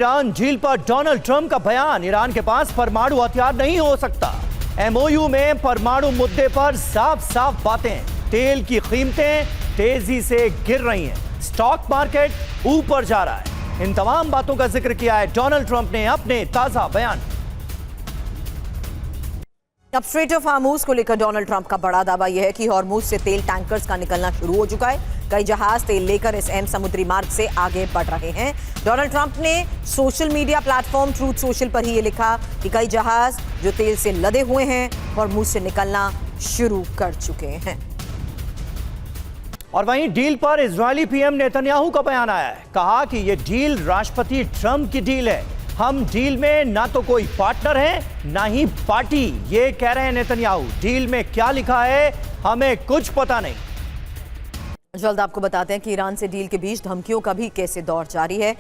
Iran झील पर Donald Trump का बयान, ईरान के पास परमाणु हथियार नहीं हो सकता। एमओयू में परमाणु मुद्दे पर साफ साफ बातें। तेल की कीमतें तेजी से गिर रही हैं, स्टॉक मार्केट ऊपर जा रहा है। इन तमाम बातों का जिक्र किया है डोनाल्ड ट्रंप ने अपने ताजा बयान। अब स्ट्रेट ऑफ हार्मूज को लेकर डोनाल्ड ट्रंप का बड़ा दावा यह है कि हार्मूज से तेल टैंकर्स का निकलना शुरू हो चुका है। कई जहाज तेल लेकर इस अहम समुद्री मार्ग से आगे बढ़ रहे हैं। डोनाल्ड ट्रंप ने social media platform truth social पर ही ये लिखा कि कई जहाज जो तेल से लदे हुए हैं हार्मूज से निकलना शुरू कर चुके हैं। और वहीं डील पर इजरायली पीएम नेतन्याहू का बयान आया है। कहा कि यह डील राष्ट्रपति ट्रंप की डील है। हम डील में ना तो कोई पार्टनर है ना ही पार्टी, ये कह रहे हैं नेतन्याहू। डील में क्या लिखा है हमें कुछ पता नहीं। जल्द आपको बताते हैं कि ईरान से डील के बीच धमकियों का भी कैसे दौर जारी है,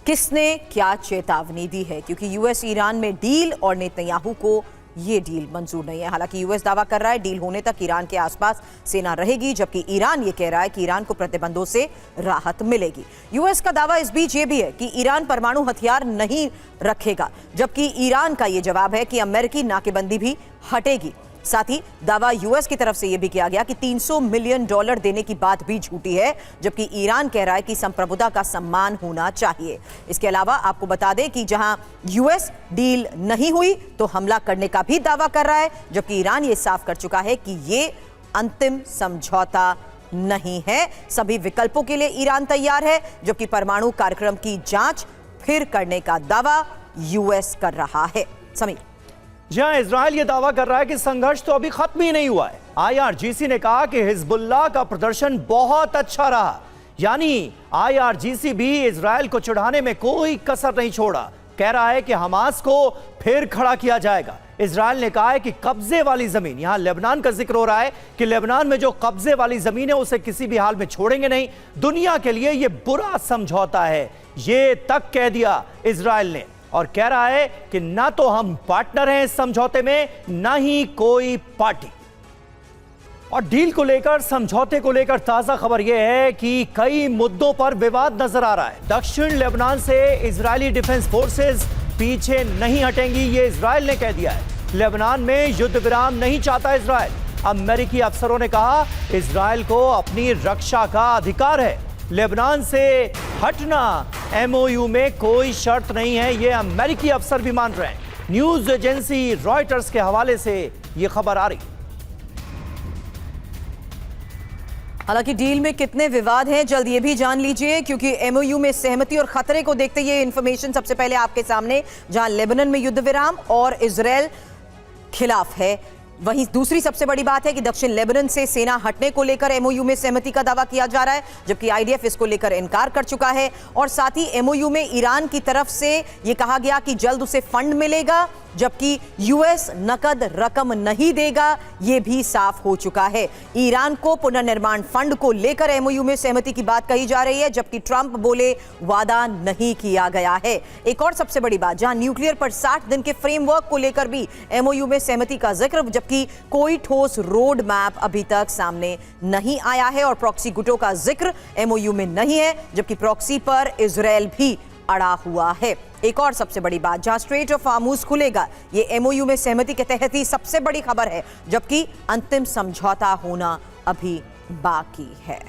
किसने क्या चेतावनी दी है, क्योंकि यूएस ईरान में डील और नेतन्याहू को ये डील मंजूर नहीं है। हालांकि यूएस दावा कर रहा है डील होने तक ईरान के आसपास सेना रहेगी, जबकि ईरान ये कह रहा है कि ईरान को प्रतिबंधों से राहत मिलेगी। यूएस का दावा इस बीच ये भी है कि ईरान परमाणु हथियार नहीं रखेगा, जबकि ईरान का ये जवाब है कि अमेरिकी नाकेबंदी भी हटेगी। साथ ही दावा यूएस की तरफ से यह भी किया गया कि $300 मिलियन देने की बात भी झूठी है, जबकि ईरान कह रहा है कि संप्रभुता का सम्मान होना चाहिए। इसके अलावा आपको बता दें कि जहां यूएस डील नहीं हुई तो हमला करने का भी दावा कर रहा है, जबकि ईरान ये साफ कर चुका है कि ये अंतिम समझौता नहीं है। सभी विकल्पों के लिए ईरान तैयार है, जबकि परमाणु कार्यक्रम की जांच फिर करने का दावा यूएस कर रहा है। समीर, जहां इजराइल यह दावा कर रहा है कि संघर्ष तो अभी खत्म ही नहीं हुआ है। आईआरजीसी ने कहा कि हिजबुल्लाह का प्रदर्शन बहुत अच्छा रहा, यानी आईआरजीसी भी इजराइल को चिढ़ाने में कोई कसर नहीं छोड़ा। कह रहा है कि हमास को फिर खड़ा किया जाएगा। इजराइल ने कहा है कि कब्जे वाली जमीन, यहां लेबनान का जिक्र हो रहा है कि लेबनान में जो कब्जे वाली जमीन है उसे किसी भी हाल में छोड़ेंगे नहीं। दुनिया के लिए यह बुरा समझौता है, ये तक कह दिया इजराइल ने। और कह रहा है कि ना तो हम पार्टनर हैं इस समझौते में, ना ही कोई पार्टी। और डील को लेकर, समझौते को लेकर ताजा खबर यह है कि कई मुद्दों पर विवाद नजर आ रहा है। दक्षिण लेबनान से इजरायली डिफेंस फोर्सेस पीछे नहीं हटेंगी, ये इजराइल ने कह दिया है। लेबनान में युद्ध विराम नहीं चाहता इजराइल। अमेरिकी अफसरों ने कहा इजराइल को अपनी रक्षा का अधिकार है। लेबनान से हटना एमओयू में कोई शर्त नहीं है, ये अमेरिकी अफसर भी मान रहे हैं। न्यूज एजेंसी रॉयटर्स के हवाले से यह खबर आ रही। हालांकि डील में कितने विवाद हैं जल्द ये भी जान लीजिए, क्योंकि एमओयू में सहमति और खतरे को देखते ये इंफॉर्मेशन सबसे पहले आपके सामने, जहां लेबनान में युद्ध विराम और इजराइल खिलाफ है। वहीं दूसरी सबसे बड़ी बात है कि दक्षिण लेबनान से सेना हटने को लेकर एमओयू में सहमति का दावा किया जा रहा है, जबकि आईडीएफ इसको लेकर इनकार कर चुका है। और साथ ही एमओयू में ईरान की तरफ से यह कहा गया कि जल्द उसे फंड मिलेगा, जबकि यूएस नकद रकम नहीं देगा, यह भी साफ हो चुका है। ईरान को पुनर्निर्माण फंड को लेकर एमओयू में सहमति की बात कही जा रही है, जबकि ट्रंप बोले वादा नहीं किया गया है। एक और सबसे बड़ी बात, जहां न्यूक्लियर पर 60 दिन के फ्रेमवर्क को लेकर भी एमओयू में सहमति का जिक्र, जबकि कोई ठोस रोड मैप अभी तक सामने नहीं आया है। और प्रॉक्सी गुटों का जिक्र एमओयू में नहीं है, जबकि प्रॉक्सी पर इजराइल भी अड़ा हुआ है। एक और सबसे बड़ी बात, जहां स्ट्रेट ऑफ हार्मूज खुलेगा, ये एमओयू में सहमति के तहत ही सबसे बड़ी खबर है, जबकि अंतिम समझौता होना अभी बाकी है।